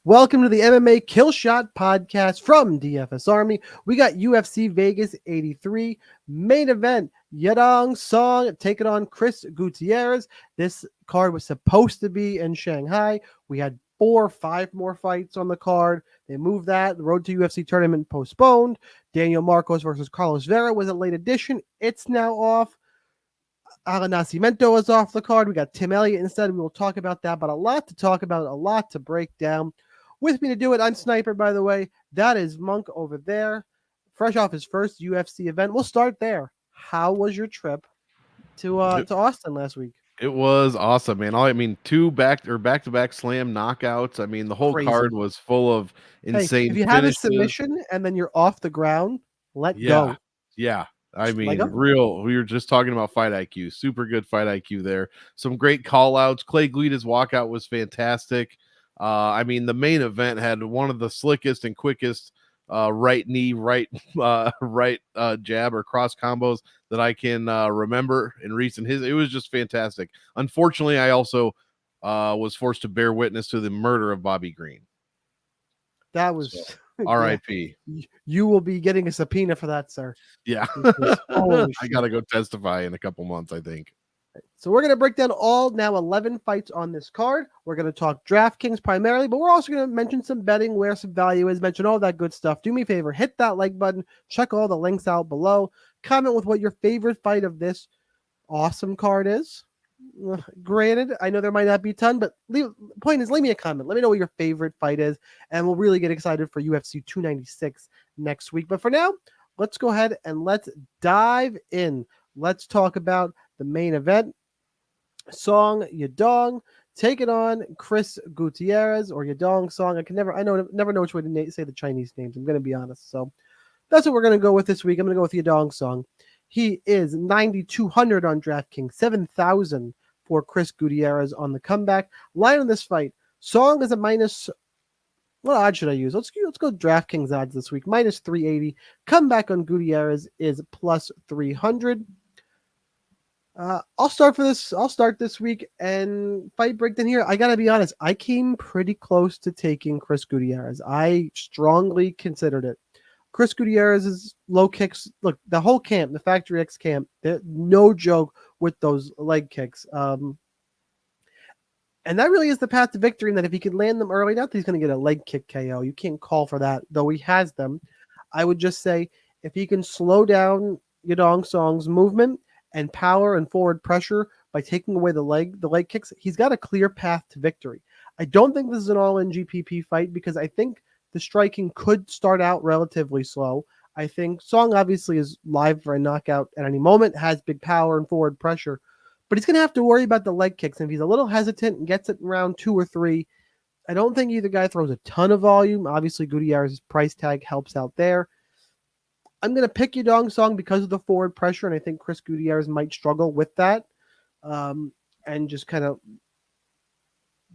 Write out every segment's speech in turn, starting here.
Welcome to the MMA Killshot podcast from DFS Army. We got UFC Vegas 83 main event. Yadong Song taking on Chris Gutierrez. This card was supposed to be in Shanghai. We had 4 or 5 more fights on the card. They moved that. The Road to UFC tournament postponed. Daniel Marcos versus Carlos Vera was a late addition. It's now off. Alan Nascimento is off the card. We got Tim Elliott instead. We will talk about that, but a lot to talk about, a lot to break down. With me to do it, I'm Sniper, by the way. That is Monk over there, fresh off his first UFC event. We'll start there. How was your trip to Austin last week? It was awesome, man. I mean, 2 back-to-back slam knockouts. I mean, the whole card was full of insane if you finishes. have a submission and then you're off the ground, let go. Yeah. I mean, we were just talking about fight IQ. Super good fight IQ there. Some great call-outs. Clay Guida's walkout was fantastic. I mean, the main event had one of the slickest and quickest right knee, right jab or cross combos that I can remember in recent history. It was just fantastic. Unfortunately, I also was forced to bear witness to the murder of Bobby Green. That was R.I.P. You will be getting a subpoena for that, sir. Yeah. I got to go testify in a couple months, I think. So we're going to break down all now 11 fights on this card. We're going to talk DraftKings primarily, but we're also going to mention some betting, where some value is, mention all that good stuff. Do me a favor, hit that like button, check all the links out below, comment with what your favorite fight of this awesome card is. Granted, I know there might not be a ton, but point is, leave me a comment. Let me know what your favorite fight is, and we'll really get excited for UFC 296 next week. But for now, let's go ahead and let's dive in. Let's talk about the main event. Song Yadong taking on Chris Gutierrez, or Yadong Song. I never know which way to say the Chinese names. I'm going to be honest. So that's what we're going to go with this week. I'm going to go with Yadong Song. He is 9,200 on DraftKings, 7,000 for Chris Gutierrez on the comeback. Line on this fight, Song is a minus. What odds should I use? Let's go DraftKings odds this week. Minus 380. Comeback on Gutierrez is plus 300. I'll start this week and fight breakdown here. I gotta be honest. I came pretty close to taking Chris Gutierrez. I strongly considered it. Chris Gutierrez's low kicks. Look, the whole camp, the Factory X camp, they're no joke with those leg kicks. And that really is the path to victory. And that if he can land them early, not that he's going to get a leg kick KO. You can't call for that, though he has them. I would just say if he can slow down Yadong Song's movement and power and forward pressure by taking away the leg kicks, he's got a clear path to victory. I don't think this is an all-in GPP fight because I think the striking could start out relatively slow. I think Song obviously is live for a knockout at any moment, has big power and forward pressure, but he's going to have to worry about the leg kicks. And if he's a little hesitant and gets it in round 2 or 3, I don't think either guy throws a ton of volume. Obviously, Gutierrez's price tag helps out there. I'm going to pick Yadong Song because of the forward pressure, and I think Chris Gutierrez might struggle with that. And just kind of,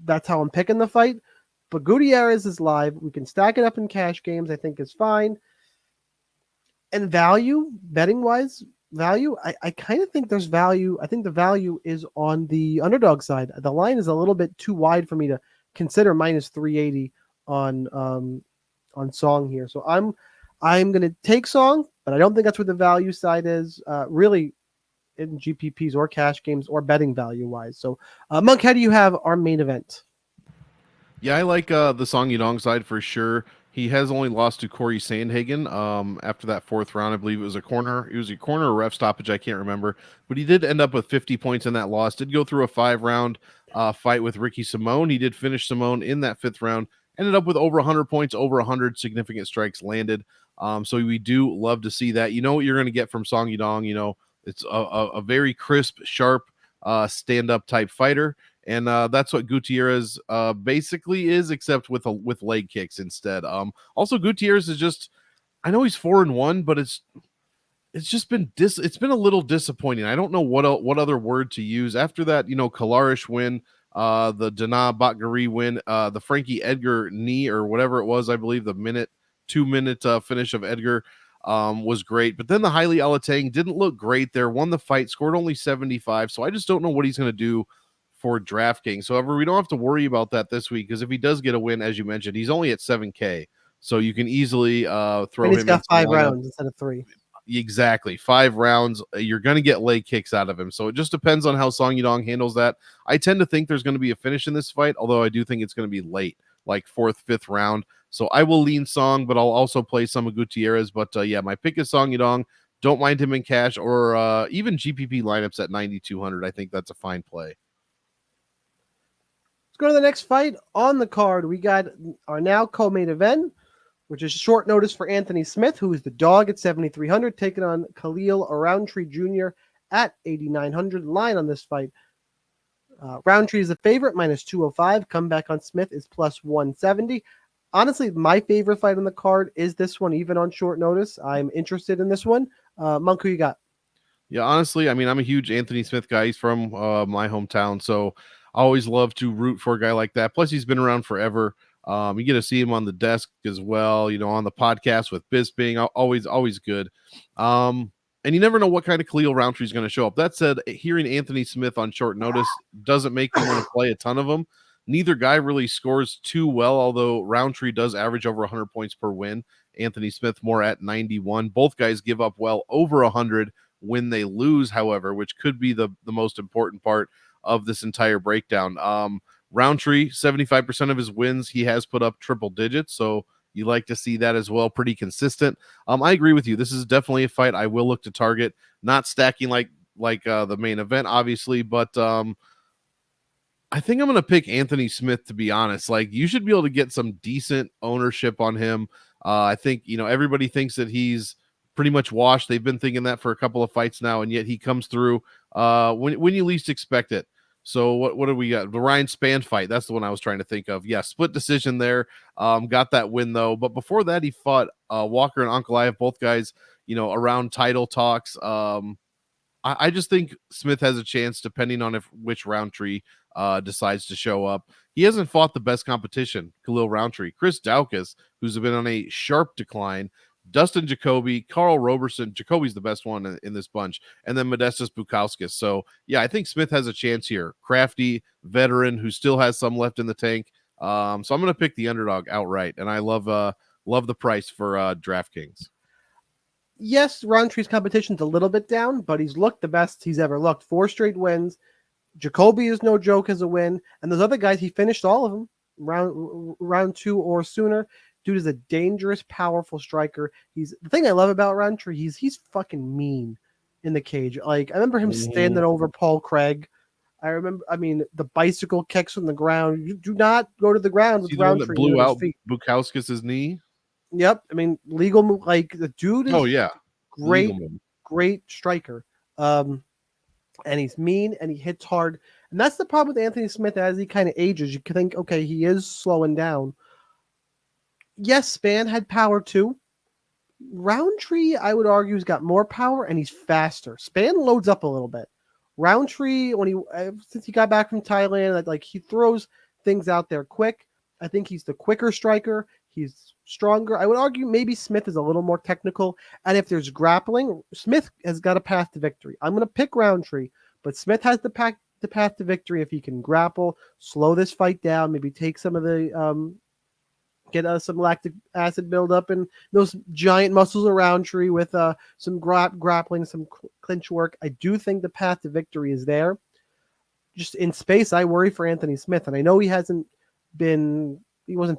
that's how I'm picking the fight. But Gutierrez is live. We can stack it up in cash games, I think is fine. And value, betting-wise, I kind of think there's value. I think the value is on the underdog side. The line is a little bit too wide for me to consider minus 380 on Song here. So I'm going to take Song, but I don't think that's where the value side is, really, in GPPs or cash games or betting value-wise. So, Monk, how do you have our main event? Yeah, I like the Song Yadong side for sure. He has only lost to Corey Sandhagen after that 4th round. I believe it was a corner. It was a corner or ref stoppage. I can't remember. But he did end up with 50 points in that loss. Did go through a 5-round fight with Ricky Simone. He did finish Simone in that 5th round. Ended up with over 100 points, over 100 significant strikes landed. So we do love to see that. You know what you're going to get from Song Yadong. You know, it's a very crisp, sharp, stand-up type fighter. And that's what Gutierrez basically is, except with leg kicks instead. Also, Gutierrez is just, I know he's 4-1, but it's just been it's been a little disappointing. I don't know what other word to use after that. You know, Kalarish win, the Dana Bakgari win, the Frankie Edgar knee or whatever it was. I believe the 2-minute finish of Edgar was great. But then the Haile Alateng didn't look great there. Won the fight, scored only 75. So I just don't know what he's going to do for DraftKings. However, we don't have to worry about that this week because if he does get a win, as you mentioned, he's only at 7K. So you can easily throw and he's him got into 5 lineup. rounds instead of 3. Exactly. 5 rounds. You're going to get leg kicks out of him. So it just depends on how Song Yadong handles that. I tend to think there's going to be a finish in this fight, although I do think it's going to be late, like 4th, 5th round. So I will lean Song, but I'll also play some of Gutierrez. But yeah, my pick is Song Yadong. Don't mind him in cash or even GPP lineups at 9,200. I think that's a fine play. Let's go to the next fight on the card. We got our now co-main event, which is short notice for Anthony Smith, who is the dog at 7,300, taking on Khalil Rountree Jr. at 8,900. Line on this fight. Rountree is a favorite, minus 205. Comeback on Smith is plus 170. Honestly, my favorite fight on the card is this one, even on short notice. I'm interested in this one. Monk, who you got? Yeah, honestly, I mean, I'm a huge Anthony Smith guy. He's from my hometown, so I always love to root for a guy like that. Plus, he's been around forever. You get to see him on the desk as well, on the podcast with Bisping. Always good. And you never know what kind of Khalil Rountree is going to show up. That said, hearing Anthony Smith on short notice doesn't make me want to play a ton of them. Neither guy really scores too well, although Rountree does average over 100 points per win. Anthony Smith more at 91. Both guys give up well over 100 when they lose, however, which could be the most important part of this entire breakdown. Rountree, 75% of his wins, he has put up triple digits, so you like to see that as well. Pretty consistent. I agree with you. This is definitely a fight I will look to target. Not stacking like the main event, obviously, but I think I'm going to pick Anthony Smith, to be honest. Like, you should be able to get some decent ownership on him. I think, everybody thinks that he's pretty much washed. They've been thinking that for a couple of fights now, and yet he comes through when you least expect it. So what do we got? The Ryan Spann fight. That's the one I was trying to think of. Yeah, split decision there. Got that win, though. But before that, he fought Walker and Ankalaev, both guys, around title talks. I just think Smith has a chance, depending on which Rountree decides to show up. He hasn't fought the best competition, Khalil Rountree. Chris Daukaus, who's been on a sharp decline. Dustin Jacoby, Carl Roberson. Jacoby's the best one in this bunch. And then Modestas Bukauskas. So, yeah, I think Smith has a chance here. Crafty, veteran, who still has some left in the tank. So I'm going to pick the underdog outright. And I love the price for DraftKings. Yes, Rountree's competition's a little bit down, but he's looked the best he's ever looked. 4 straight wins. Jacoby is no joke as a win. And those other guys, he finished all of them round 2 or sooner. Dude is a dangerous, powerful striker. The thing I love about Rountree, he's fucking mean in the cage. Like, I remember him standing over Paul Craig. The bicycle kicks from the ground. You do not go to the ground with Rountree. That blew out Bukauskas' knee. Yep. Legal move. Like, the dude is great striker. And he's mean and he hits hard. And that's the problem with Anthony Smith as he kind of ages. You can think, okay, he is slowing down. Yes, Spann had power too. Rountree, I would argue, has got more power and he's faster. Spann loads up a little bit. Rountree, since he got back from Thailand, like, he throws things out there quick. I think he's the quicker striker. He's stronger. I would argue maybe Smith is a little more technical. And if there's grappling, Smith has got a path to victory. I'm going to pick Rountree, but Smith has the path to victory if he can grapple, slow this fight down, maybe take some of the get some lactic acid buildup in those giant muscles of Rountree with some grappling, some clinch work. I do think the path to victory is there. Just in space, I worry for Anthony Smith, and I know he wasn't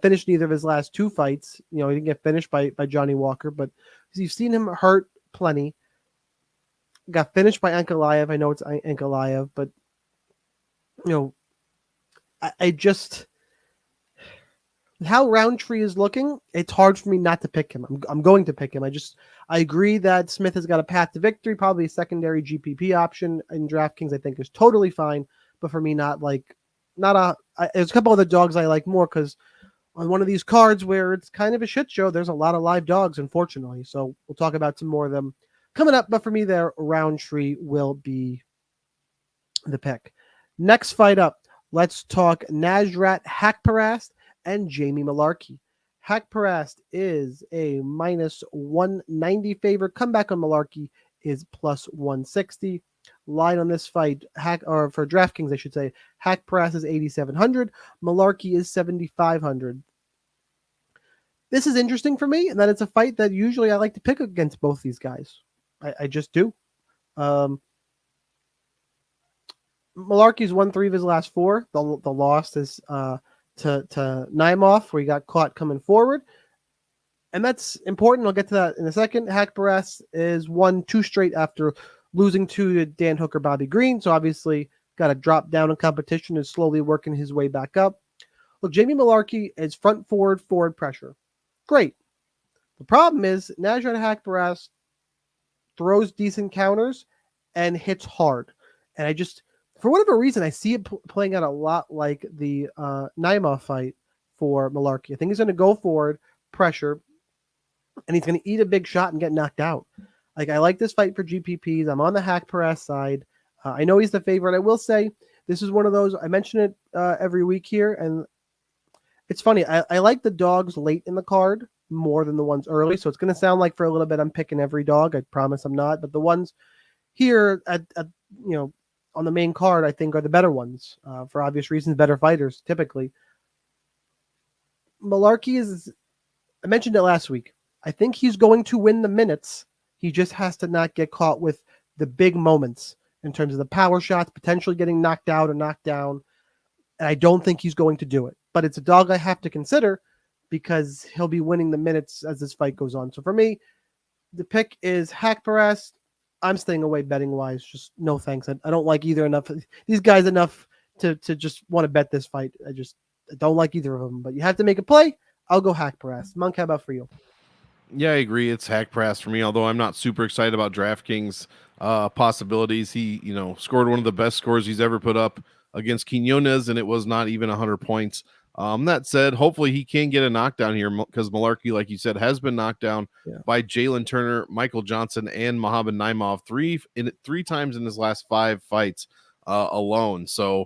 finished in either of his last 2 fights. He didn't get finished by Johnny Walker, but you've seen him hurt plenty. Got finished by Ankalaev. I know it's Ankalaev, but I just, how Rountree is looking, it's hard for me not to pick him. I'm going to pick him. I agree that Smith has got a path to victory, probably a secondary GPP option in DraftKings. I think is totally fine, but for me, there's a couple other dogs I like more because on one of these cards where it's kind of a shit show, there's a lot of live dogs, unfortunately. So we'll talk about some more of them coming up. But for me, there, Rountree will be the pick. Next fight up, let's talk Nasrat Haqparast and Jamie Mullarkey. Haqparast is a minus 190 favorite. Comeback on Mullarkey is plus 160. Line on this fight, or for DraftKings, I should say, Haqparast is 8,700. Mullarkey is 7,500. This is interesting for me, and that it's a fight that usually I like to pick against both these guys. I just do. Mullarkey's won 3 of his last 4. The loss is to Naimov, where he got caught coming forward. And that's important. I'll get to that in a second. Haqparast is won 2 straight after losing 2 to Dan Hooker, Bobby Green. So obviously got to drop down in competition, is slowly working his way back up. Look, Jamie Mullarkey is front forward pressure. Great. The problem is Nasrat Haqparast throws decent counters and hits hard. And I just, for whatever reason, I see it playing out a lot like the Naimov fight for Mullarkey. I think he's going to go forward, pressure, and he's going to eat a big shot and get knocked out. Like, I like this fight for GPPs. I'm on the Haqparast side. I know he's the favorite. I will say this is one of those, I mention it every week here, and it's funny. I like the dogs late in the card more than the ones early. So it's going to sound like for a little bit I'm picking every dog. I promise I'm not. But the ones here at on the main card, I think are the better ones for obvious reasons. Better fighters typically. Mullarkey is. I mentioned it last week. I think he's going to win the minutes. He just has to not get caught with the big moments in terms of the power shots, potentially getting knocked out or knocked down. And I don't think he's going to do it. But it's a dog I have to consider because he'll be winning the minutes as this fight goes on. So for me, the pick is Haqparast. I'm staying away betting wise. Just no thanks. I don't like either enough. These guys enough to just want to bet this fight. I don't like either of them. But you have to make a play. I'll go Haqparast. Monk, how about for you? Yeah, I agree. It's Haqparast for me, although I'm not super excited about DraftKings possibilities. He, scored one of the best scores he's ever put up against Muniz, and it was not even 100 points. That said, hopefully he can get a knockdown here because Mullarkey, like you said, has been knocked down by Jalen Turner, Michael Johnson, and Muhammad Naimov three times in his last 5 fights alone. So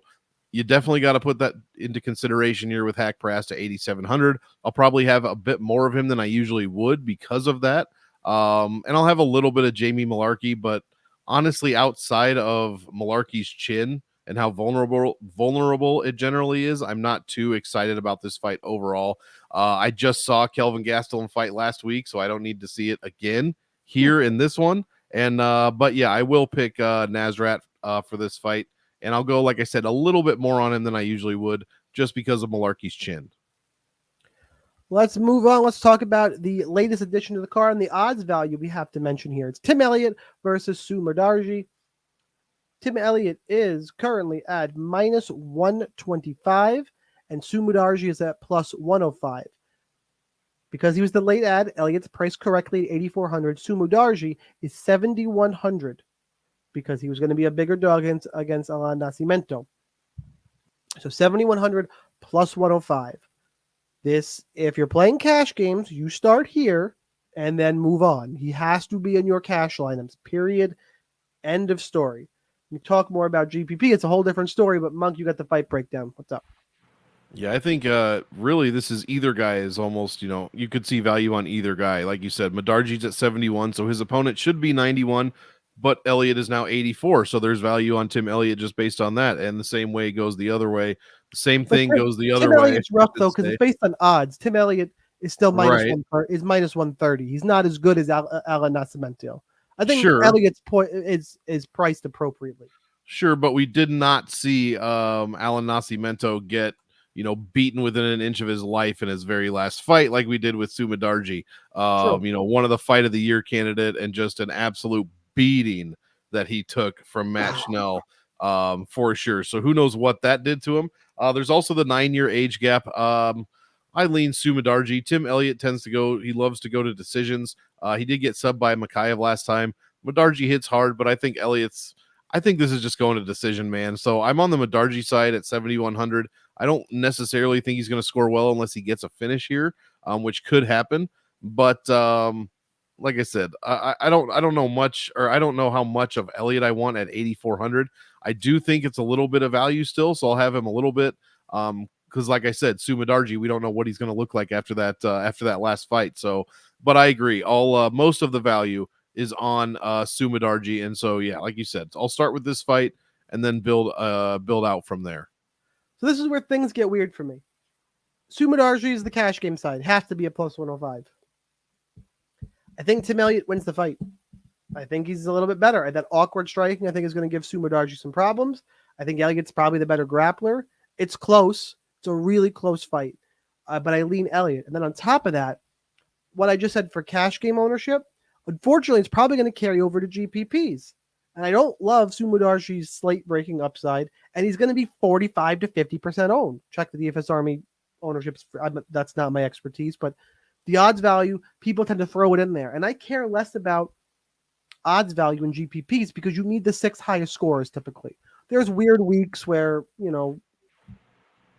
you definitely got to put that into consideration here with Haqparast at 8,700. I'll probably have a bit more of him than I usually would because of that. And I'll have a little bit of Jamie Mullarkey, but honestly, outside of Mullarkey's chin and how vulnerable it generally is, I'm not too excited about this fight overall. I just saw Kelvin Gastelum fight last week, so I don't need to see it again here in this one. And but yeah, I will pick Nasrat for this fight. And I'll go, like I said, a little bit more on him than I usually would just because of Mullarkey's chin. Let's move on. Let's talk about the latest addition to the card and the odds value we have to mention here. It's Tim Elliott versus Sumudaerji. Tim Elliott is currently at minus 125, and Sumudaerji is at plus 105. Because he was the late ad, Elliott's priced correctly at 8,400. Sumudaerji is 7,100 because he was going to be a bigger dog against Alan Nascimento. So 7,100 plus 105. This, if you're playing cash games, you start here and then move on. He has to be in your cash lineups, period. End of story. We talk more about GPP. It's a whole different story, but Monk, you got the fight breakdown. What's up? Yeah, I think really this is either guy is almost, you could see value on either guy. Like you said, Mudarji's at 71, so his opponent should be 91, but Elliott is now 84, so there's value on Tim Elliott just based on that. And the same way goes the other way. The same thing goes the other way. Tim Elliott's rough, though, because it's based on odds. Tim Elliott is still minus Right. 130. He's not as good as Alan Nascimento. I think Sure. Elliott's point is priced appropriately. Sure, but we did not see Alan Nascimento get beaten within an inch of his life in his very last fight, like we did with Sumudaerji. One of the fight of the year candidate, and just an absolute beating that he took from Matt Schnell, for sure. So who knows what that did to him? There's also the 9-year age gap. I lean Sumudaerji. Tim Elliott he loves to go to decisions. He did get subbed by Makayev last time. Mudarji hits hard, but I think this is just going to decision, man. So I'm on the Mudarji side at 7,100. I don't necessarily think he's going to score well unless he gets a finish here, which could happen. But like I said, I don't know much, or I don't know how much of Elliott I want at 8,400. I do think it's a little bit of value still, so I'll have him a little bit. Because like I said, Sumudaerji, we don't know what he's going to look like after that last fight. So, but I agree. Most of the value is on Sumudaerji. And so, yeah, like you said, I'll start with this fight and then build out from there. So this is where things get weird for me. Sumudaerji is the cash game side. Has to be a plus 105. I think Tim Elliott wins the fight. I think he's a little bit better. That awkward striking, I think, is going to give Sumudaerji some problems. I think Elliott's probably the better grappler. It's close. It's a really close fight. But I lean Elliott. And then on top of that, what I just said for cash game ownership, unfortunately, it's probably going to carry over to GPPs. And I don't love Sumudaerji's slate breaking upside. And he's going to be 45 to 50% owned. Check the DFS Army ownerships. That's not my expertise, but the odds value, people tend to throw it in there. And I care less about odds value in GPPs because you need the 6 highest scores typically. There's weird weeks where,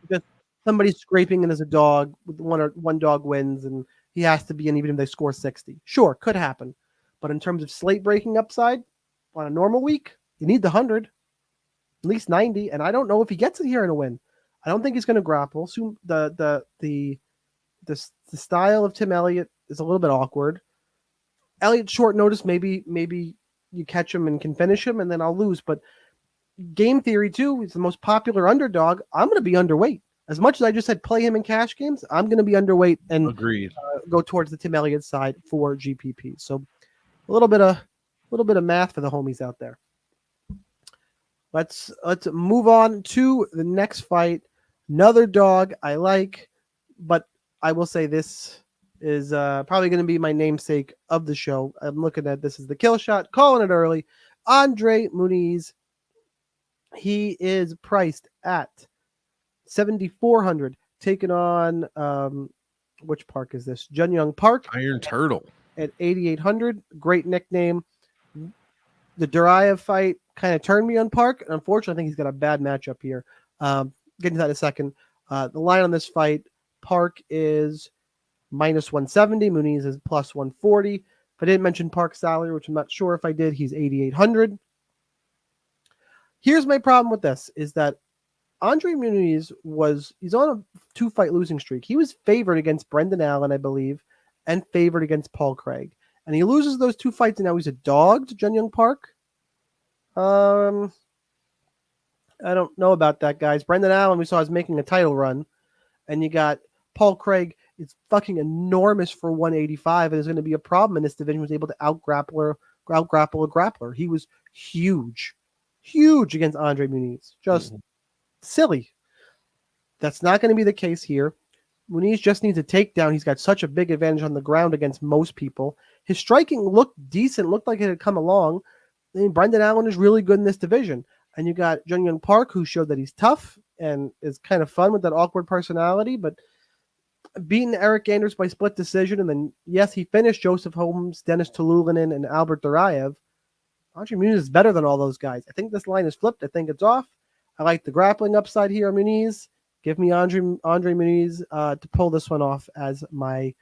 just somebody's scraping in as a dog, one dog wins and he has to be in even if they score 60. Sure, could happen. But in terms of slate breaking upside on a normal week, you need the 100, at least 90. And I don't know if he gets it here in a win. I don't think he's going to grapple. Soon the style of Tim Elliott is a little bit awkward. Elliott short notice, maybe you catch him and can finish him, and then I'll lose. But game theory too, he's the most popular underdog. I'm going to be underweight. As much as I just said play him in cash games, I'm going to be underweight and agreed. Go towards the Tim Elliott side for GPP. So a little bit of math for the homies out there. Let's move on to the next fight. Another dog I like, but I will say this is probably going to be my namesake of the show. I'm looking at this as the kill shot, calling it early. Andre Muniz. He is priced at 7,400, taking on which park is this? Junyoung Park. Iron Turtle at 8,800. Great nickname. The Duraev fight kind of turned me on Park. And unfortunately, I think he's got a bad matchup here. Get into that in a second. The line on this fight, Park is minus 170. Muniz is plus 140. If I didn't mention Park's salary, which I'm not sure if I did, he's 8,800. Here's my problem with this, is that Andre Muniz he's on a 2-fight losing streak. He was favored against Brendan Allen, I believe, and favored against Paul Craig. And he loses those 2 fights, and now he's a dog to Junyoung Park. I don't know about that, guys. Brendan Allen, we saw, is making a title run. And you got Paul Craig, it's fucking enormous for 185, and is going to be a problem in this division. He was able to out-grapple a grappler. He was huge against Andre Muniz. Just silly. That's not going to be the case here. Muniz just needs a takedown. He's got such a big advantage on the ground against most people. His striking looked decent, looked like it had come along. I mean, Brendan Allen is really good in this division. And you got Junyoung Park, who showed that he's tough and is kind of fun with that awkward personality, but beating Eric Anders by split decision. And then, yes, he finished Joseph Holmes, Dennis Tululinen, and Albert Duraev. Andre Muniz is better than all those guys. I think this line is flipped. I think it's off. I like the grappling upside here on Muniz. Give me Andre Muniz to pull this one off as my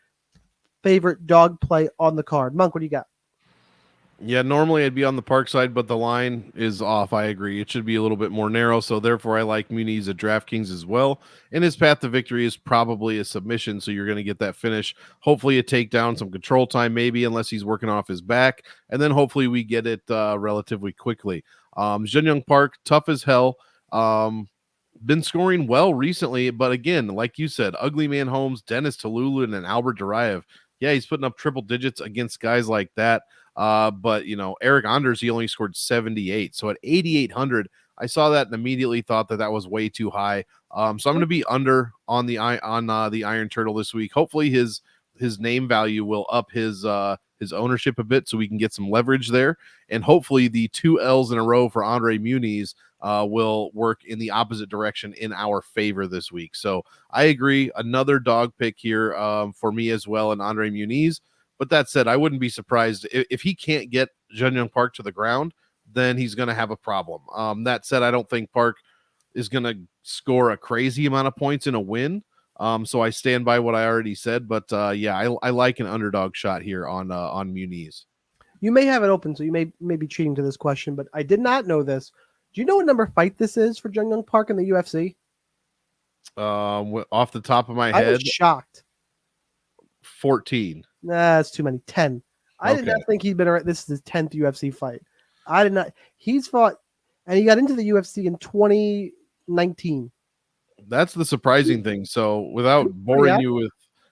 favorite dog play on the card. Monk, what do you got? Yeah, normally I'd be on the Park side, but the line is off. I agree. It should be a little bit more narrow, so therefore I like Muniz at DraftKings as well. And his path to victory is probably a submission, so you're going to get that finish. Hopefully a takedown, some control time maybe, unless he's working off his back. And then hopefully we get it relatively quickly. Junyoung Park, tough as hell. Been scoring well recently, but again, like you said, Ugly Man Holmes, Dennis Tululin, and Albert Duraev. Yeah, he's putting up triple digits against guys like that. But Eric Anders, he only scored 78. So at 8,800, I saw that and immediately thought that was way too high. So I'm going to be under on the Iron Turtle this week. Hopefully his name value will up his ownership a bit, so we can get some leverage there. And hopefully the 2 L's in a row for Andre Muniz will work in the opposite direction in our favor this week. So I agree. Another dog pick here for me as well, and Andre Muniz. But that said, I wouldn't be surprised if he can't get Junyoung Park to the ground, then he's going to have a problem. That said, I don't think Park is going to score a crazy amount of points in a win. So I stand by what I already said. But yeah, I like an underdog shot here on Muniz. You may have it open, so you may be cheating to this question, but I did not know this. Do you know what number fight this is for Junyoung Park in the UFC? Off the top of my head, I was shocked. 14. Nah, that's too many. 10. I did not think he'd been around. This is his 10th UFC fight. I did not. He's fought, and he got into the UFC in 2019. That's the surprising thing. So without boring you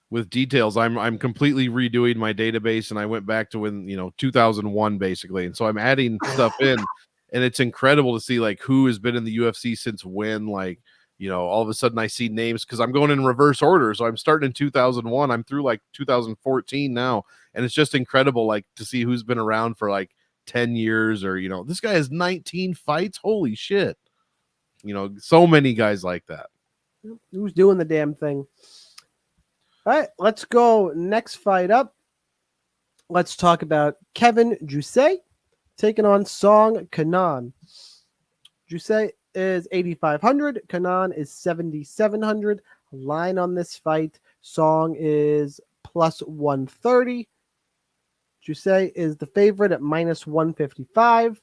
with details, I'm completely redoing my database, and I went back to when 2001 basically, and so I'm adding stuff in, and it's incredible to see like who has been in the UFC since when. Like all of a sudden I see names because I'm going in reverse order. So I'm starting in 2001. I'm through like 2014 now, and it's just incredible like to see who's been around for like 10 years or this guy has 19 fights. Holy shit! So many guys like that. Who's doing the damn thing? All right, let's go. Next fight up. Let's talk about Kevin Jousset taking on Song Kenan. Jousset is 8,500. Kenan is 7,700. Line on this fight. Song is plus 130. Jousset is the favorite at minus 155.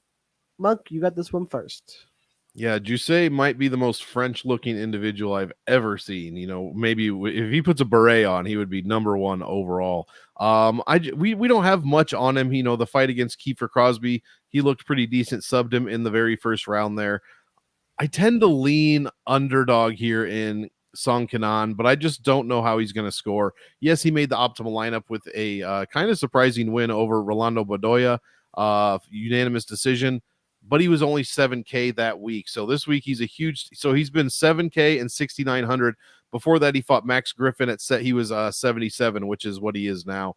Monk, you got this one first. Yeah, Jousset might be the most French-looking individual I've ever seen. Maybe if he puts a beret on, he would be number one overall. We don't have much on him. The fight against Kiefer Crosby, he looked pretty decent. Subbed him in the very first round there. I tend to lean underdog here in Song Kenan, but I just don't know how he's going to score. Yes, he made the optimal lineup with a kind of surprising win over Rolando Bedoya, unanimous decision. But he was only 7K that week. So this week he's he's been 7K and 6,900. Before that, he fought Max Griffin he was 77, which is what he is now.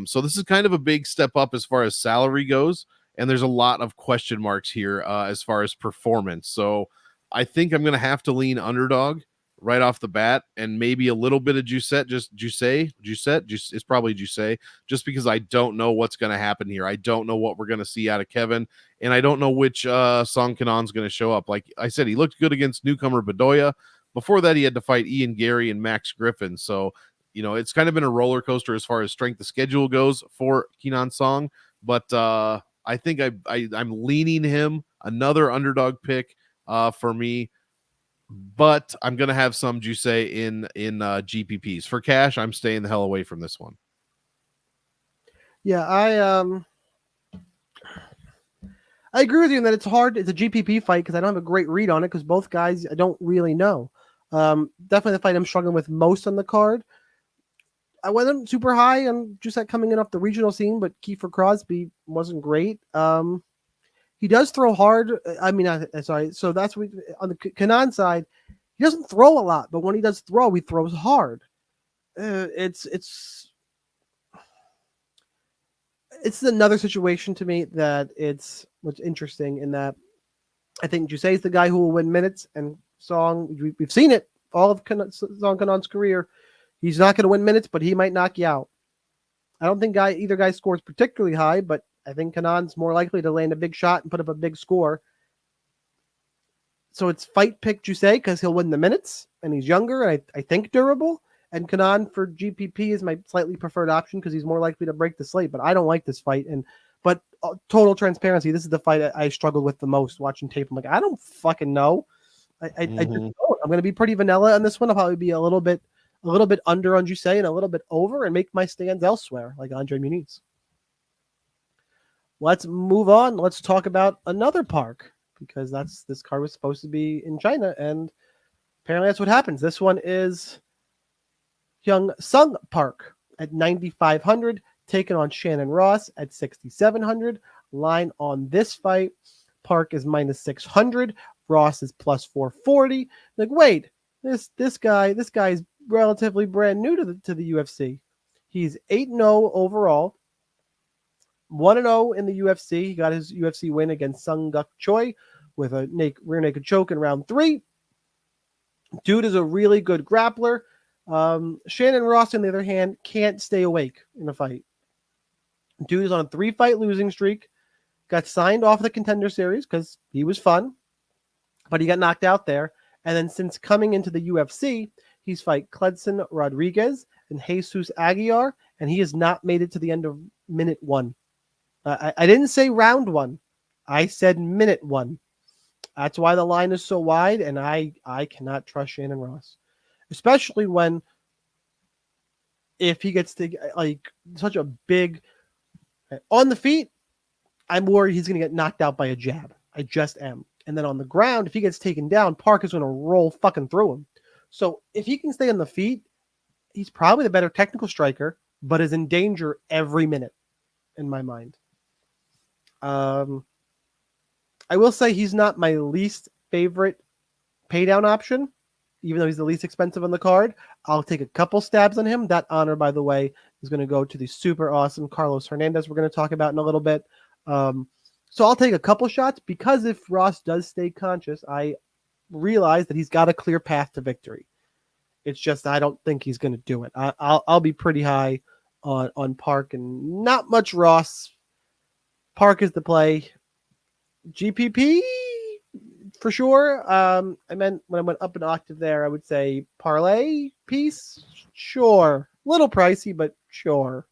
So this is kind of a big step up as far as salary goes. And there's a lot of question marks here as far as performance. So I think I'm going to have to lean underdog right off the bat, and maybe a little bit of Jousset, it's probably Jousset, just because I don't know what's going to happen here. I don't know what we're going to see out of Kevin, and I don't know which Song Kenan's going to show up. Like I said, he looked good against newcomer Bedoya. Before that, he had to fight Ian Gary and Max Griffin. So, it's kind of been a roller coaster as far as strength of schedule goes for Kenan Song, but I think I'm leaning him, another underdog pick for me. But I'm going to have some Jousset in GPPs. For cash, I'm staying the hell away from this one. Yeah, I agree with you in that it's hard. It's a GPP fight because I don't have a great read on it because both guys I don't really know. Definitely the fight I'm struggling with most on the card. I wasn't super high on Jousset coming in off the regional scene, but Kiefer Crosby wasn't great. He does throw hard. Sorry. So that's what, on the Kenan side, he doesn't throw a lot, but when he does throw, he throws hard. It's another situation to me that it's what's interesting in that I think Jousset is the guy who will win minutes, and Song, we've seen it all of Song Kenan's career. He's not going to win minutes, but he might knock you out. I don't think either guy scores particularly high, but I think Kenan's more likely to land a big shot and put up a big score. So it's fight pick Jousset because he'll win the minutes and he's younger and I think durable. And Kenan for GPP is my slightly preferred option because he's more likely to break the slate. But I don't like this fight. But total transparency, this is the fight I struggled with the most watching tape. I'm like, I don't fucking know. I just don't. I'm going to be pretty vanilla on this one. I'll probably be a little bit under on Jousset and a little bit over and make my stands elsewhere, like Andre Muniz. Let's move on. Let's talk about another park because this card was supposed to be in China, and apparently that's what happens. This one is Hyung Sung Park at 9,500, taking on Shannon Ross at 6,700. Line on this fight, Park is minus 600. Ross is plus 440. Like, wait, this guy is relatively brand new to the UFC. He's 8-0 overall. 1-0 in the UFC. He got his UFC win against Sung Guk Choi with a rear naked choke in round 3. Dude is a really good grappler. Shannon Ross, on the other hand, can't stay awake in a fight. Dude is on a 3-fight losing streak. Got signed off the Contender Series because he was fun, but he got knocked out there. And then since coming into the UFC, he's fight Cledson Rodriguez and Jesus Aguiar, and he has not made it to the end of minute 1. I didn't say round 1. I said minute 1. That's why the line is so wide, and I cannot trust Shannon Ross. Especially if he gets to like such a big On the feet, I'm worried he's going to get knocked out by a jab. I just am. And then on the ground, if he gets taken down, Park is going to roll fucking through him. So if he can stay on the feet, he's probably the better technical striker, but is in danger every minute in my mind. I will say he's not my least favorite pay down option, even though he's the least expensive on the card. I'll take a couple stabs on him. That honor, by the way, is going to go to the super awesome Carlos Hernandez we're going to talk about in a little bit. So I'll take a couple shots because if Ross does stay conscious, I realize that he's got a clear path to victory. It's just I don't think he's going to do it. I'll be pretty high on Park and not much Ross. Park is the play. GPP for sure. I meant when I went up an octave there, I would say parlay piece. Sure, little pricey, but sure.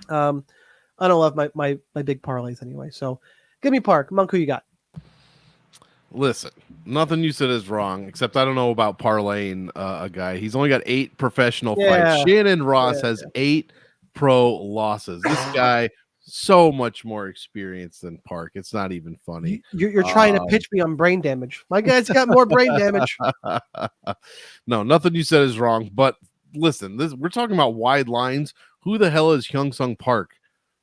I don't love my big parlays anyway. So give me Park. Monk, who you got? Listen, nothing you said is wrong, except I don't know about parlaying a guy. He's only got 8 professional fights. Shannon Ross has 8 pro losses. This guy, so much more experience than Park. It's not even funny. You're trying to pitch me on brain damage. My guy's got more brain damage. No, nothing you said is wrong. But listen, we're talking about wide lines. Who the hell is Hyung Sung Park?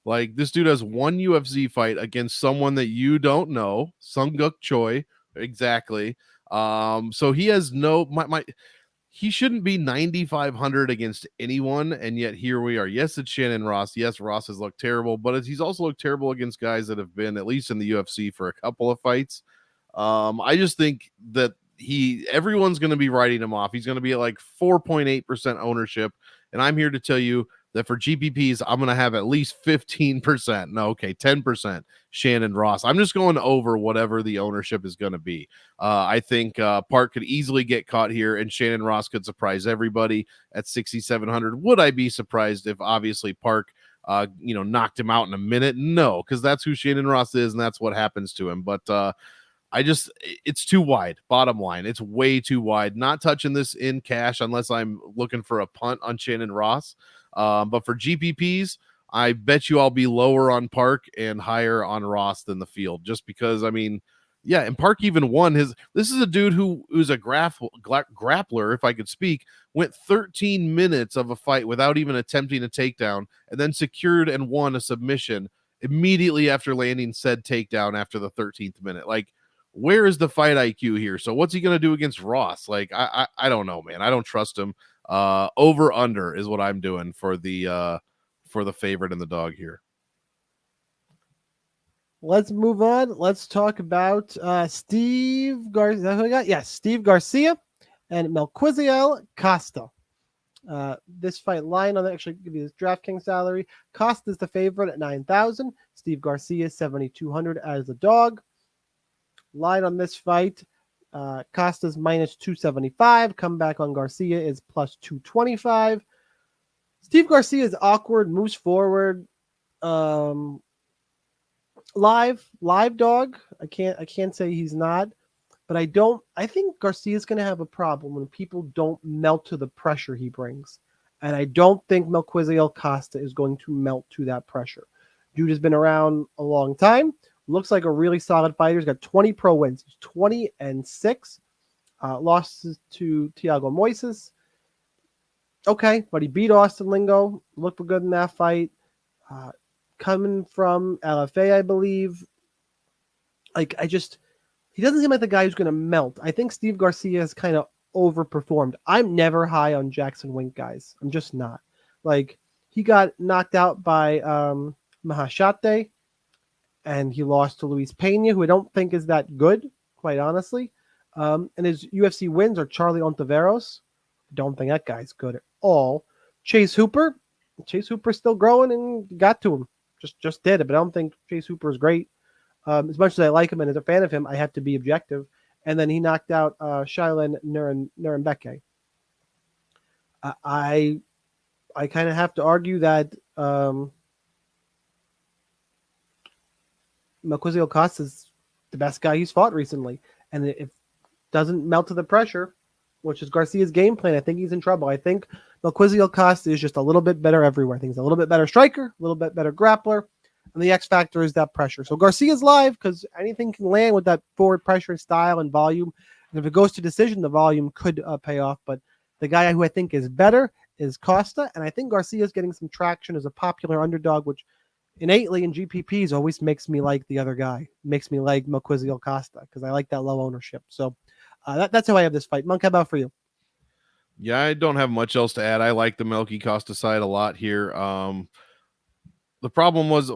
Like, this dude has 1 UFC fight against someone that you don't know, Sunguk Choi. Exactly. So he has he shouldn't be 9,500 against anyone, and yet here we are. Yes, it's Shannon Ross. Yes, Ross has looked terrible, but he's also looked terrible against guys that have been at least in the UFC for a couple of fights. I just think that everyone's going to be writing him off. He's going to be at like 4.8% ownership, and I'm here to tell you that for GPPs, I'm going to have at least 15%. No, okay, 10% Shannon Ross. I'm just going over whatever the ownership is going to be. I think Park could easily get caught here, and Shannon Ross could surprise everybody at 6,700. Would I be surprised if obviously Park, knocked him out in a minute? No, because that's who Shannon Ross is, and that's what happens to him. But it's too wide. Bottom line, it's way too wide. Not touching this in cash unless I'm looking for a punt on Shannon Ross. But for GPPs, I bet you I'll be lower on Park and higher on Ross than the field, just because, and Park even won this is a dude who's a grappler, if I could speak, went 13 minutes of a fight without even attempting a takedown, and then secured and won a submission immediately after landing said takedown after the 13th minute. Like, where is the fight IQ here? So what's he going to do against Ross? Like, I don't know, man. I don't trust him. Over under is what I'm doing for the favorite and the dog here. Let's move on. Let's talk about Steve Garcia. Is that who I got? Yes, Steve Garcia and Melquizael Costa. This fight line, I'll actually give you this DraftKings salary. Costa is the favorite at 9,000. Steve Garcia 7,200 as the dog. Line on this fight. Costa's minus 275. Comeback on Garcia is plus 225. Steve Garcia is awkward, moves forward. Live dog. I can't say he's not, but I think Garcia's going to have a problem when people don't melt to the pressure he brings. And I don't think Melquizael Costa is going to melt to that pressure. Dude has been around a long time. Looks like a really solid fighter. He's got 20 pro wins. He's 20-6. Losses to Thiago Moises. Okay, but he beat Austin Lingo. Looked good in that fight. Coming from LFA, I believe. He doesn't seem like the guy who's going to melt. I think Steve Garcia has kind of overperformed. I'm never high on Jackson Wink, guys. I'm just not. Like, he got knocked out by Mahashate. And he lost to Luis Pena, who I don't think is that good, quite honestly. And his UFC wins are Charlie Ontiveros. Don't think that guy's good at all. Chase Hooper's still growing and got to him. Just did it, but I don't think Chase Hooper is great. As much as I like him and as a fan of him, I have to be objective. And then he knocked out Shailen Nurenbeke. I kind of have to argue that Melquizael Costa is the best guy he's fought recently. And if doesn't melt to the pressure, which is Garcia's game plan, I think he's in trouble. I think Melquizael Costa is just a little bit better everywhere. I think he's a little bit better striker, a little bit better grappler. And the X factor is that pressure. So Garcia's live because anything can land with that forward pressure and style and volume. And if it goes to decision, the volume could pay off. But the guy who I think is better is Costa. And I think Garcia's getting some traction as a popular underdog, which innately in GPPs always makes me like the other guy. Makes me like Melquizael Costa because I like that low ownership. So that's how I have this fight. Monk, how about for you? Yeah, I don't have much else to add. I like the Melky Costa side a lot here. The problem was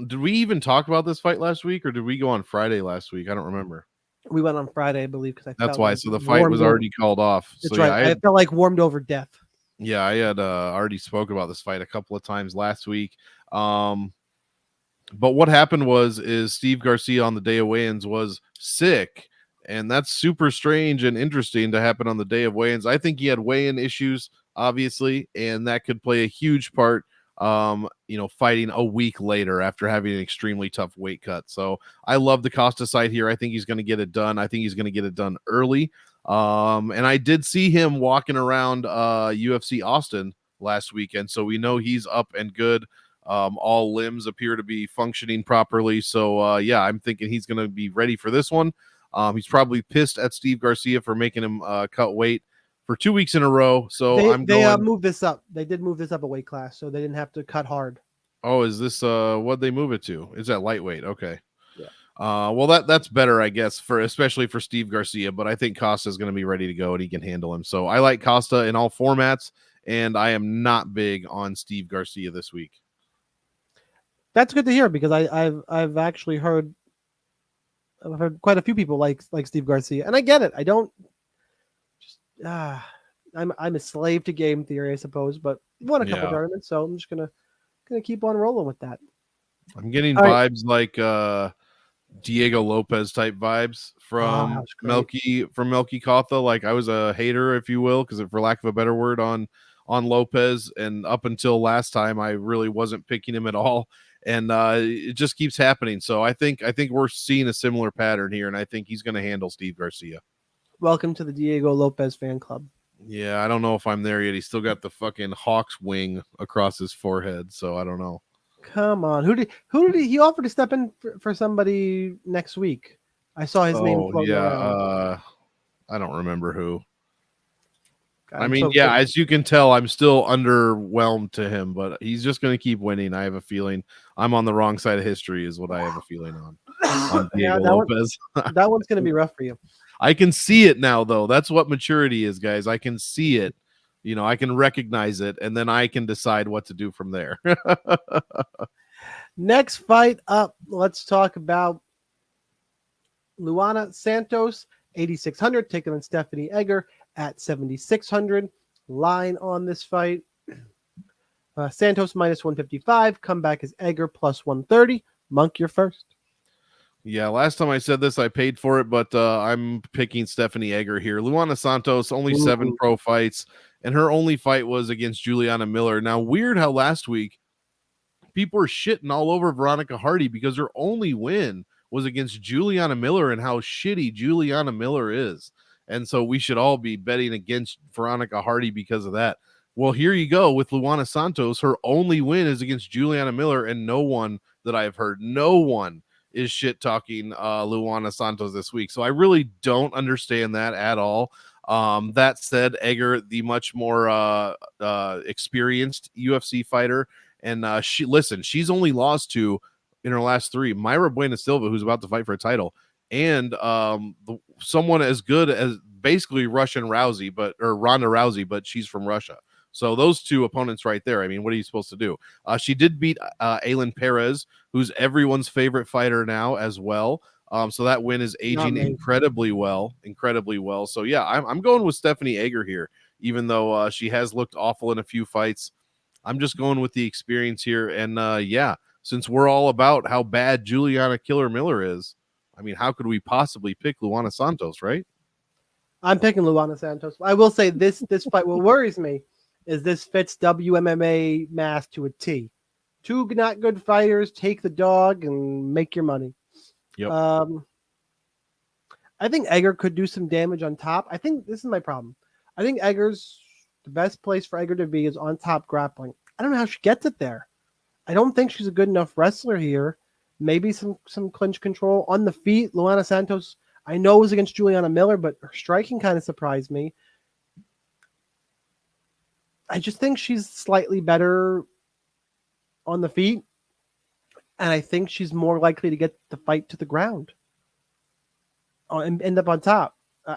did we even talk about this fight last week or did we go on Friday last week? I don't remember. We went on Friday, I believe, because I That's felt why. like So the fight was already called off. That's so right. yeah, I felt like warmed over death. Yeah, I had already spoke about this fight a couple of times last week. But what happened is Steve Garcia on the day of weigh-ins was sick, and that's super strange and interesting to happen on the day of weigh-ins. I think he had weigh-in issues, obviously, and that could play a huge part. Fighting a week later after having an extremely tough weight cut. So I love the Costa side here. I think he's going to get it done. I think he's going to get it done early. And I did see him walking around UFC Austin last weekend, so we know he's up and good. All limbs appear to be functioning properly. So yeah, I'm thinking he's going to be ready for this one. He's probably pissed at Steve Garcia for making him cut weight for 2 weeks in a row. So they moved this up. They did move this up a weight class, so they didn't have to cut hard. Oh, is this what they move it to? Is that lightweight? Okay. Yeah. Well, that's better, I guess, especially for Steve Garcia. But I think Costa is going to be ready to go and he can handle him. So I like Costa in all formats, and I am not big on Steve Garcia this week. That's good to hear because I've actually heard quite a few people like Steve Garcia, and I get it. I don't just I'm a slave to game theory, I suppose, but he won a couple tournaments, so I'm just gonna keep on rolling with that. I'm getting vibes like Diego Lopez type vibes from Melky Kotha. Like I was a hater, if you will, because for lack of a better word, on Lopez, and up until last time, I really wasn't picking him at all, and it just keeps happening. So I think we're seeing a similar pattern here, and I think he's going to handle Steve Garcia. Welcome to the Diego Lopez fan club. Yeah, I don't know if I'm there yet. He's still got the fucking Hawk's wing across his forehead, so I don't know. Come on, who did he offered to step in for somebody next week? I saw his name floating around. I don't remember who. God, as you can tell, I'm still underwhelmed to him, but he's just going to keep winning. I have a feeling I'm on the wrong side of history, is what I have a feeling on Diego Lopez. That one's going to be rough for you. I can see it now, though. That's what maturity is, guys. I can see it. I can recognize it, and then I can decide what to do from there. Next fight up, let's talk about Luana Santos, 8,600, taking on Stephanie Egger at 7,600. Line on this fight. Santos minus 155. Comeback is Egger plus 130. Monk, you're first. Yeah, last time I said this, I paid for it, but I'm picking Stephanie Egger here. Luana Santos, only 7 pro fights, and her only fight was against Juliana Miller. Now, weird how last week people were shitting all over Veronica Hardy because her only win was against Juliana Miller and how shitty Juliana Miller is. And so we should all be betting against Veronica Hardy because of that. Well, here you go with Luana Santos. Her only win is against Juliana Miller, and no one that I've heard, no one is shit talking Luana Santos this week. So I really don't understand that at all. That said, Egger, the much more experienced UFC fighter, and she's only lost to, in her last 3, Mayra Bueno Silva, who's about to fight for a title, and someone as good as basically Ronda Rousey, but she's from Russia. So those 2 opponents right there, I mean, what are you supposed to do? She did beat Ailin Perez, who's everyone's favorite fighter now as well. So that win is aging incredibly well. So yeah, I'm going with Stephanie Egger here, even though she has looked awful in a few fights. I'm just going with the experience here. And yeah, since we're all about how bad Juliana Killer Miller is, I mean, how could we possibly pick Luana Santos, right? I'm picking Luana Santos. I will say this fight, what worries me is this fits WMMA math to a T. 2 not good fighters, take the dog and make your money. Yep. I think Egger could do some damage on top. I think this is my problem. I think the best place for Egger to be is on top grappling. I don't know how she gets it there. I don't think she's a good enough wrestler here. Maybe some clinch control on the feet. Luana Santos, I know, was against Juliana Miller, but her striking kind of surprised me. I just think she's slightly better on the feet, and I think she's more likely to get the fight to the ground and end up on top.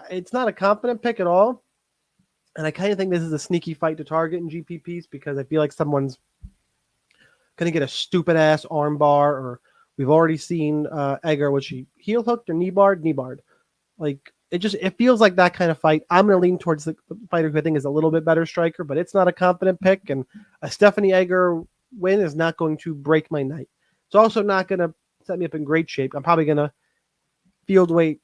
It's not a confident pick at all, and I kind of think this is a sneaky fight to target in GPPs because I feel like someone's going to get a stupid-ass armbar, or we've already seen Egger, was she heel hooked or knee barred? Knee barred. Like, it feels like that kind of fight. I'm going to lean towards the fighter who I think is a little bit better striker, but it's not a confident pick, and a Stephanie Egger win is not going to break my night. It's also not going to set me up in great shape. I'm probably going to field weight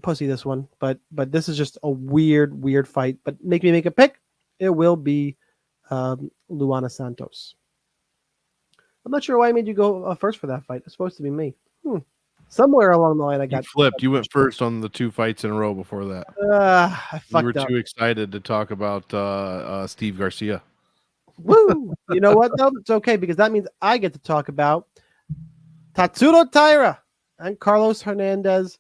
pussy this one, but this is just a weird fight. But make a pick. It will be Luana Santos. I'm not sure why I made you go first for that fight. It's supposed to be me. Somewhere along the line, I got flipped. You went first on the 2 fights in a row before that. I fucked You were up. too excited to talk about Steve Garcia. Woo! You know what, though? It's okay because that means I get to talk about Tatsuro Taira and Carlos Hernandez.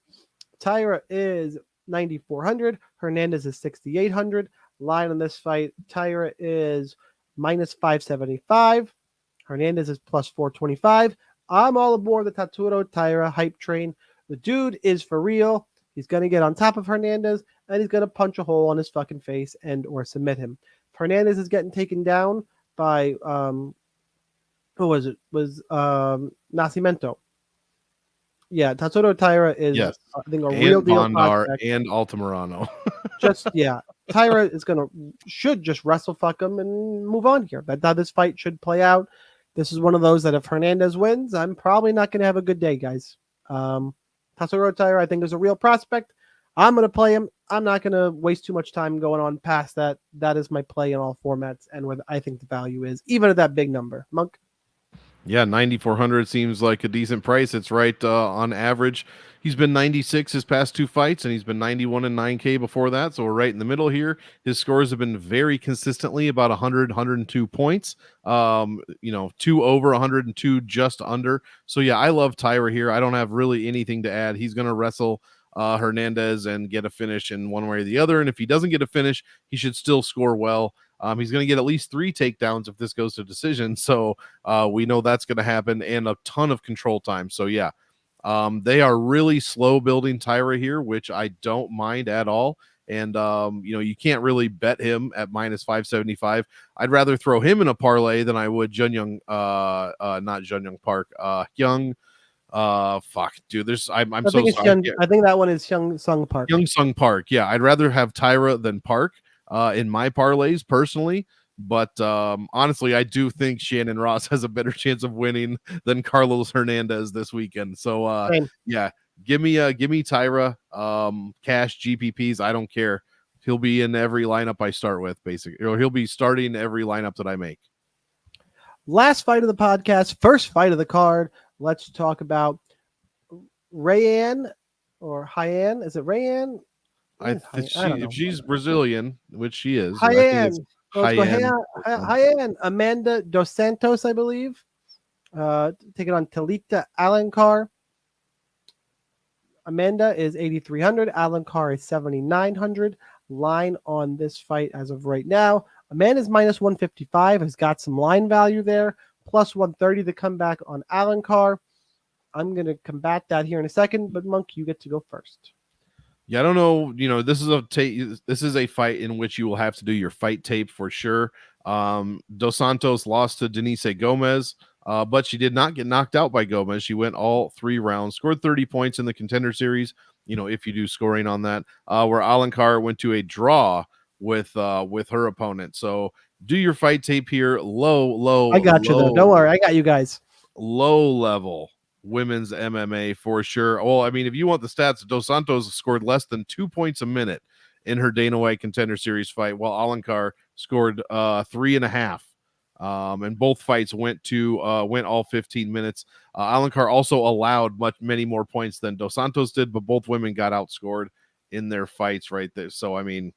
Taira is 9,400. Hernandez is 6,800. Line on this fight, Taira is minus 575. Hernandez is plus 425. I'm all aboard the Tatsuro Taira hype train. The dude is for real. He's going to get on top of Hernandez, and he's going to punch a hole on his fucking face and or submit him. Hernandez is getting taken down by, who was it? Was Nascimento. Yeah, Tatsuro Taira is, yes. I think, a real deal Bondar and Altamirano. Taira is should just wrestle fuck him and move on here. That's how this fight should play out. This is one of those that if Hernandez wins, I'm probably not going to have a good day, guys. Tatsuro Taira, I think, is a real prospect. I'm going to play him. I'm not going to waste too much time going on past that. That is my play in all formats and where I think the value is, even at that big number. Monk? Yeah, 9,400 seems like a decent price. It's right on average. He's been 96 his past 2 fights, and he's been 91 and 9K before that. So we're right in the middle here. His scores have been very consistently about 100, 102 points. 2 over, 102 just under. So yeah, I love Taira here. I don't have really anything to add. He's going to wrestle Hernandez and get a finish in one way or the other. And if he doesn't get a finish, he should still score well. He's going to get at least 3 takedowns if this goes to decision. So we know that's going to happen, and a ton of control time. So yeah, they are really slow building Taira here, which I don't mind at all. And you can't really bet him at minus 575. I'd rather throw him in a parlay than I would not Jun Young Park, Young. Fuck, dude. I'm so sorry. I think that one is Young Sung Park. Young Sung Park. Yeah, I'd rather have Taira than Park in my parlays personally. But honestly, I do think Shannon Ross has a better chance of winning than Carlos Hernandez this weekend. So yeah, give me Taira, cash GPPs. I don't care. He'll be in every lineup I start with, basically. Or he'll be starting every lineup that I make. Last fight of the podcast, first fight of the card. Let's talk about Rayan or Hyan. Is it Rayan? If she's Brazilian, which she is, Hyan. Hyan. Amanda Dos Santos, I believe. Taking on Talita Alencar. Amanda is 8,300. Alencar is 7,900. Line on this fight as of right now. Amanda's minus 155. Has got some line value there. Plus 130 to come back on Alencar. I'm going to combat that here in a second, but Monk, you get to go first. Yeah, I don't know. This is a fight in which you will have to do your fight tape for sure. Dos Santos lost to Denise Gomez, but she did not get knocked out by Gomez. She went all 3 rounds, scored 30 points in the Contender Series. If you do scoring on that, where Alencar went to a draw with her opponent. So do your fight tape here. Low. I got you though. Don't worry, I got you guys. Low level women's MMA for sure. Well, I mean, if you want the stats, Dos Santos scored less than 2 points a minute in her Dana White Contender Series fight, while Alencar scored 3.5. And both fights went all 15 minutes. Alencar also allowed many more points than Dos Santos did, but both women got outscored in their fights right there. So I mean,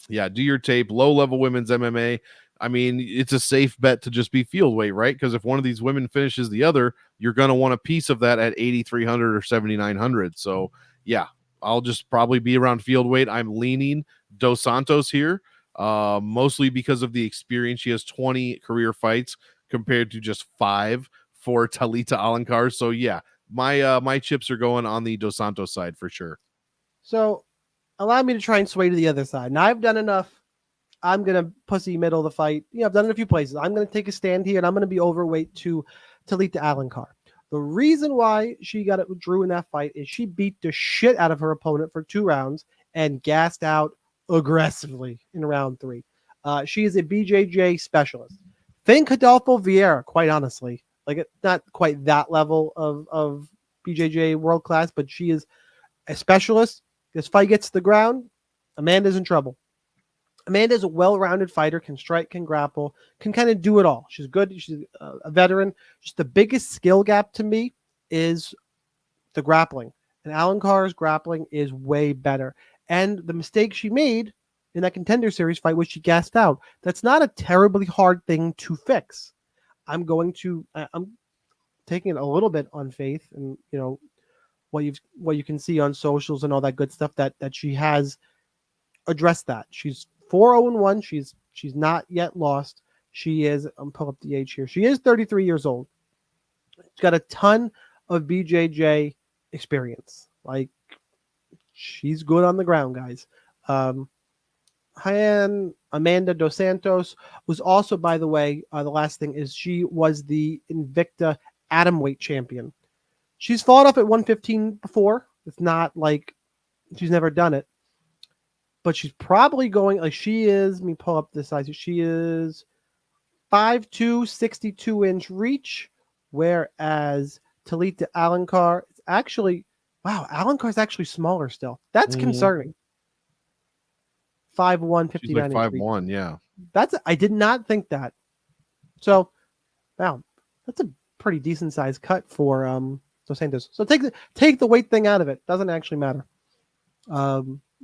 yeah, do your tape. Low level women's MMA. I mean, it's a safe bet to just be field weight, right? Because if one of these women finishes the other, you're going to want a piece of that at 8,300 or 7,900. So, yeah, I'll just probably be around field weight. I'm leaning Dos Santos here, mostly because of the experience. She has 20 career fights compared to just 5 for Talita Alencar. So, yeah, my chips are going on the Dos Santos side for sure. So allow me to try and sway to the other side. Now I've done enough. I'm going to pussy middle the fight. I've done it a few places. I'm going to take a stand here, and I'm going to be overweight to Talita Alencar. The reason why she got it with Drew in that fight is she beat the shit out of her opponent for 2 rounds and gassed out aggressively in round 3. She is a BJJ specialist. Think Adolfo Vieira, quite honestly. Like, not quite that level of BJJ world class, but she is a specialist. This fight gets to the ground, Amanda's in trouble. Amanda's a well-rounded fighter, can strike, can grapple, can kind of do it all. She's good. She's a veteran. Just the biggest skill gap to me is the grappling. And Alencar's grappling is way better. And the mistake she made in that Contender Series fight was she gassed out. That's not a terribly hard thing to fix. I'm taking it a little bit on faith, and what you can see on socials and all that good stuff that she has addressed that. She's 4-0-1. She's not yet lost. She is, I'm pulling up the age here. She is 33 years old. She's got a ton of BJJ experience. Like, she's good on the ground, guys. Amanda Dos Santos was also, by the way, the last thing is she was the Invicta atomweight champion. She's fought up at 115 before. It's not like she's never done it. But she's probably going, like, she is, let me pull up the size. She is 5'2", 62-inch reach, whereas Talita Alencar is actually, wow, Alencar is actually smaller still. That's concerning. 5'1", 59 inch. She's like 5'1", yeah. I did not think that. So, wow, that's a pretty decent size cut for Dos Santos. So take the weight thing out of it. Doesn't actually matter.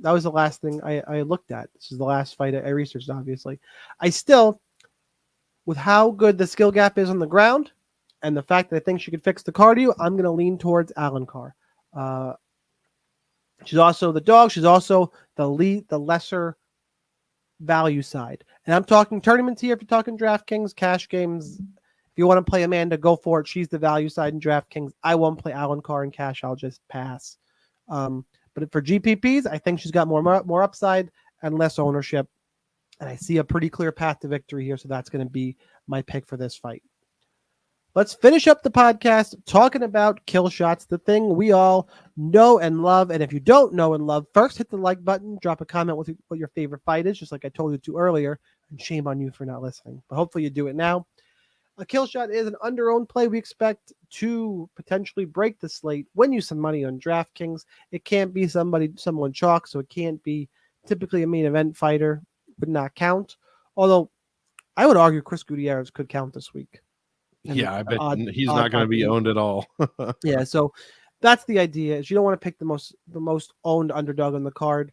That was the last thing I looked at. This is the last fight I researched, obviously. I still, with how good the skill gap is on the ground and the fact that I think she could fix the cardio, I'm going to lean towards Alencar. She's also the dog. She's also the lesser value side. And I'm talking tournaments here. If you're talking DraftKings, cash games, if you want to play Amanda, go for it. She's the value side in DraftKings. I won't play Alencar in cash. I'll just pass. But for GPPs, I think she's got more upside and less ownership. And I see a pretty clear path to victory here. So that's going to be my pick for this fight. Let's finish up the podcast talking about kill shots, the thing we all know and love. And if you don't know and love, first hit the like button, drop a comment with what your favorite fight is, just like I told you to earlier. And shame on you for not listening. But hopefully you do it now. A kill shot is an under-owned play we expect to potentially break the slate, win you some money on DraftKings. It can't be someone chalk, so it can't be typically a main event fighter. Would not count. Although I would argue Chris Gutierrez could count this week. Yeah, I bet he's not going to be owned at all. Yeah, so that's the idea. Is you don't want to pick the most owned underdog on the card.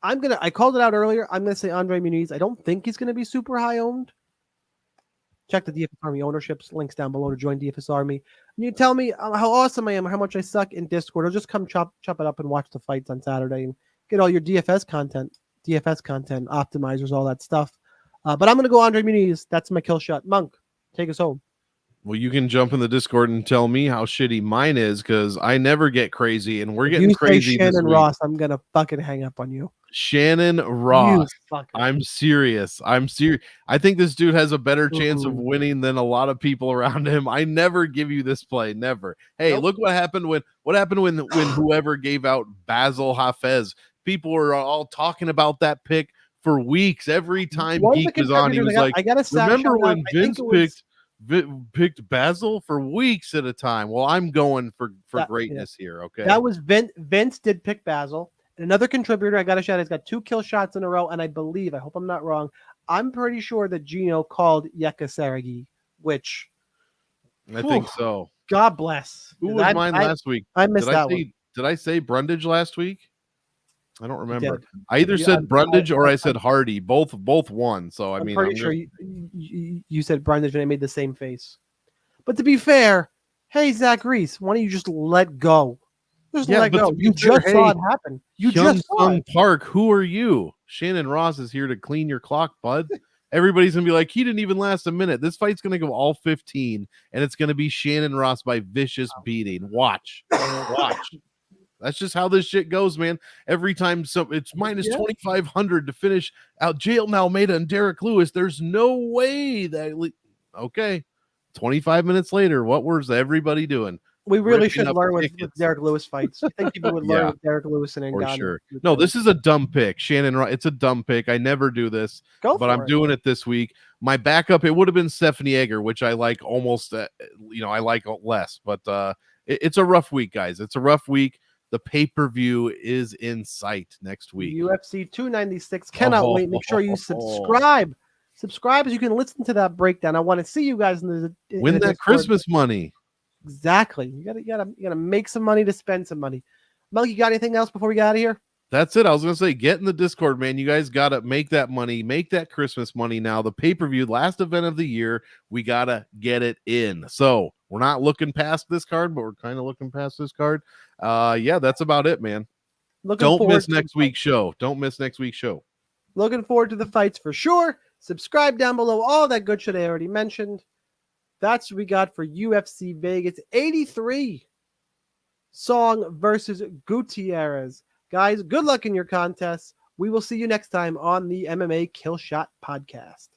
I called it out earlier. I'm gonna say Andre Muniz. I don't think he's gonna be super high owned. Check the DFS Army ownerships links down below to join DFS Army. And you tell me how awesome I am or how much I suck in Discord, or just come chop it up and watch the fights on Saturday and get all your DFS content, optimizers, all that stuff. But I'm gonna go Andre Muniz. That's my kill shot. Monk, take us home. Well, you can jump in the Discord and tell me how shitty mine is, because I never get crazy, and we're getting crazy. Shannon Ross, I'm gonna fucking hang up on you. Shannon Ross. I'm serious. I think this dude has a better chance of winning than a lot of people around him. I never give you this play. Never. Hey, look what happened when whoever gave out Basil Hafez. People were all talking about that pick for weeks. Every time Geek was on, he was like, I got remember when Vince picked Basil for weeks at a time? Well, I'm going for greatness here. Okay. That was Vince did pick Basil. Another contributor, I got a shout. He's got 2 kill shots in a row, and I hope I'm not wrong, I'm pretty sure that Gino called Yekasaragi, which I think so. God bless. Who was mine last week? I missed that one. Did I say Brundage last week? I don't remember. Dead. I either Yeah, said Brundage or I said Hardy. Both won. So I I'm mean, pretty sure you said Brundage and I made the same face. But to be fair, hey Zach Reese, why don't you just let go? Just yeah, let but go. to be You fair, just saw hey, it happen. You Hyun just saw Sung it. Park, who are you? Shannon Ross is here to clean your clock, bud. Everybody's gonna be like, he didn't even last a minute. This fight's gonna go all 15, and it's gonna be Shannon Ross by vicious beating. Watch. That's just how this shit goes, man. Every time, so it's minus 2,500 to finish out Jalen Almeida and Derek Lewis. There's no way that. Okay, 25 minutes later, what was everybody doing? We really Ripping should up learn with tickets. Derek Lewis fights. I think people would learn Yeah, with Derek Lewis and for Ngannou. sure. No, this is a dumb pick, Shannon. It's a dumb pick. I never do this, but I'm doing it this week. My backup, it would have been Stephanie Egger, which I like almost. I like less, but it's a rough week, guys. It's a rough week. The pay-per-view is in sight next week. UFC 296. Cannot wait. Make sure you subscribe. Subscribe so you can listen to that breakdown. I want to see you guys in the win that Discord. Christmas money. Exactly. You gotta make some money to spend some money. Mel, you got anything else before we get out of here? That's it. I was gonna say, get in the Discord, man. You guys gotta make that money, make that Christmas money now. The pay-per-view, last event of the year, we gotta get it in. So we're not looking past this card, but we're kind of looking past this card. Yeah, that's about it, man. Don't miss next week's show. Don't miss next week's show. Looking forward to the fights for sure. Subscribe down below. All that good shit I already mentioned. That's what we got for UFC Vegas 83. Song versus Gutierrez. Guys, good luck in your contests. We will see you next time on the MMA Killshot podcast.